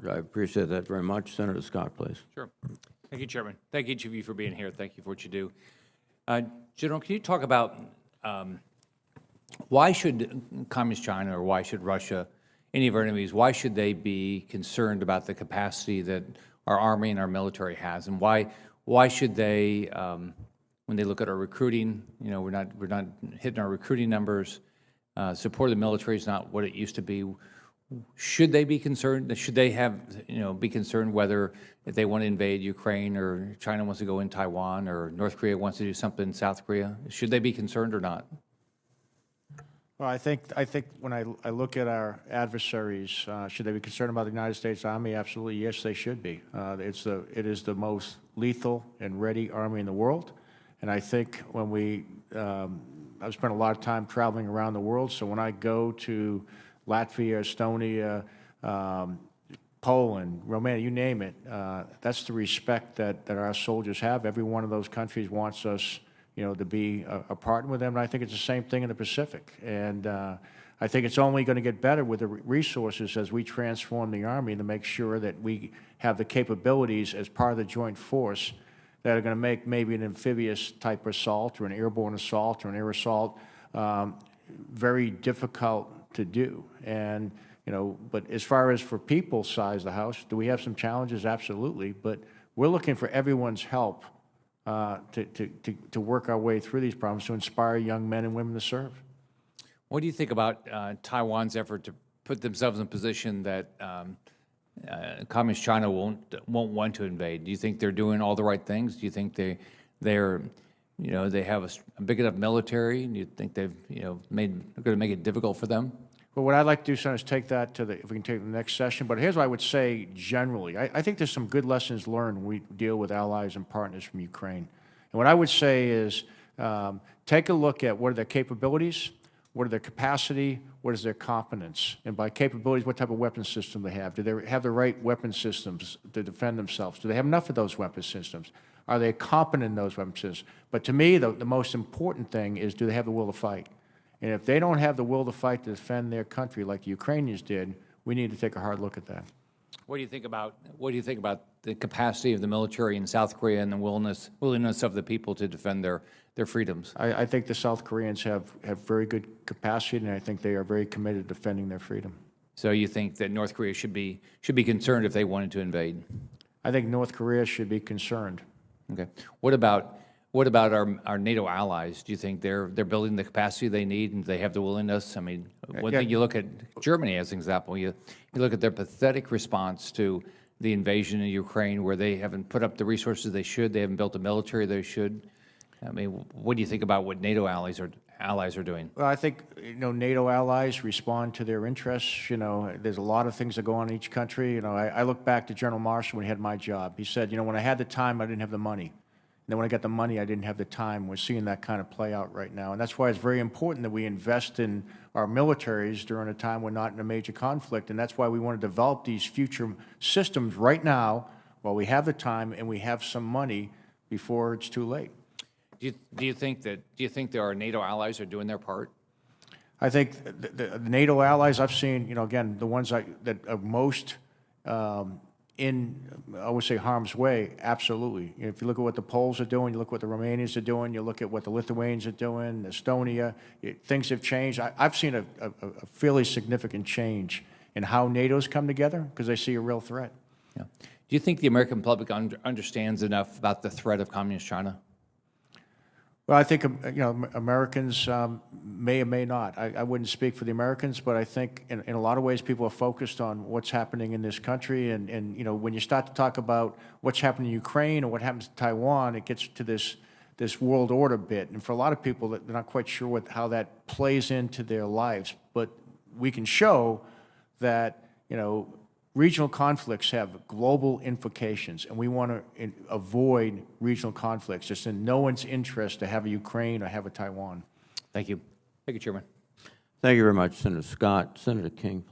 I appreciate that very much. Senator Scott, please. Sure. Thank you, Chairman. Thank each of you for being here. Thank you for what you do. General, can you talk about why should Communist China or why should Russia, any of our enemies, why should they be concerned about the capacity that our Army and our military has? And why should they, when they look at our recruiting, you know, we're not hitting our recruiting numbers, support of the military is not what it used to be. Should they be concerned? Should they have, you know, be concerned whether if they want to invade Ukraine or China wants to go in Taiwan or North Korea wants to do something in South Korea? Should they be concerned or not? Well, I think when I look at our adversaries, should they be concerned about the United States Army? Absolutely, yes, they should be. It is the most lethal and ready army in the world, and I think when I've spent a lot of time traveling around the world, so when I go to Latvia, Estonia, Poland, Romania, you name it, that's the respect that our soldiers have. Every one of those countries wants us, you know, to be a partner with them, and I think it's the same thing in the Pacific. And I think it's only going to get better with the resources as we transform the Army to make sure that we have the capabilities as part of the joint force that are going to make maybe an amphibious type assault or an airborne assault or an air assault very difficult to do. And, you know, but as far as for people size the house, do we have some challenges? Absolutely. But we're looking for everyone's help to work our way through these problems to inspire young men and women to serve. What do you think about Taiwan's effort to put themselves in a position that Communist China won't want to invade? Do you think they're doing all the right things? Do you think they're you know, they have a big enough military? Do you think they've, you know, going to make it difficult for them? Well, what I'd like to do, Senator, is take that to if we can take the next session. But here's what I would say generally. I think there's some good lessons learned when we deal with allies and partners from Ukraine. And what I would say is take a look at what are their capabilities, what are their capacity, what is their competence. And by capabilities, what type of weapon system they have. Do they have the right weapon systems to defend themselves? Do they have enough of those weapon systems? Are they competent in those weapon systems? But to me, the most important thing is, do they have the will to fight? And if they don't have the will to fight to defend their country like the Ukrainians did, we need to take a hard look at that. What do you think about the capacity of the military in South Korea and the willingness of the people to defend their freedoms? I think the South Koreans have very good capacity, and I think they are very committed to defending their freedom. So you think that North Korea should be concerned if they wanted to invade? I think North Korea should be concerned. Okay. What about our NATO allies? Do you think they're building the capacity they need and they have the willingness? I mean, one thing you look at Germany as an example. You look at their pathetic response to the invasion of Ukraine, where they haven't put up the resources they should. They haven't built the military they should. I mean, what do you think about what NATO allies are doing? Well, I think, you know, NATO allies respond to their interests. You know, there's a lot of things that go on in each country. You know, I look back to General Marshall when he had my job. He said, you know, when I had the time, I didn't have the money. And then when I got the money, I didn't have the time. We're seeing that kind of play out right now. And that's why it's very important that we invest in our militaries during a time we're not in a major conflict. And that's why we want to develop these future systems right now while we have the time and we have some money before it's too late. Do you think that our NATO allies are doing their part? I think the NATO allies I've seen, you know, again, the ones that are most in, I would say, harm's way, absolutely. You know, if you look at what the Poles are doing, you look at what the Romanians are doing, you look at what the Lithuanians are doing, Estonia, things have changed. I've seen a fairly significant change in how NATO's come together because they see a real threat. Yeah. Do you think the American public understands enough about the threat of Communist China? Well, I think, you know, Americans may or may not. I wouldn't speak for the Americans, but I think in a lot of ways people are focused on what's happening in this country. And you know, when you start to talk about what's happening in Ukraine or what happens to Taiwan, it gets to this world order bit. And for a lot of people, they're not quite sure how that plays into their lives. But we can show that, you know, regional conflicts have global implications, and we want to avoid regional conflicts. It's in no one's interest to have a Ukraine or have a Taiwan. Thank you. Thank you, Chairman. Thank you very much, Senator Scott. Senator King, please.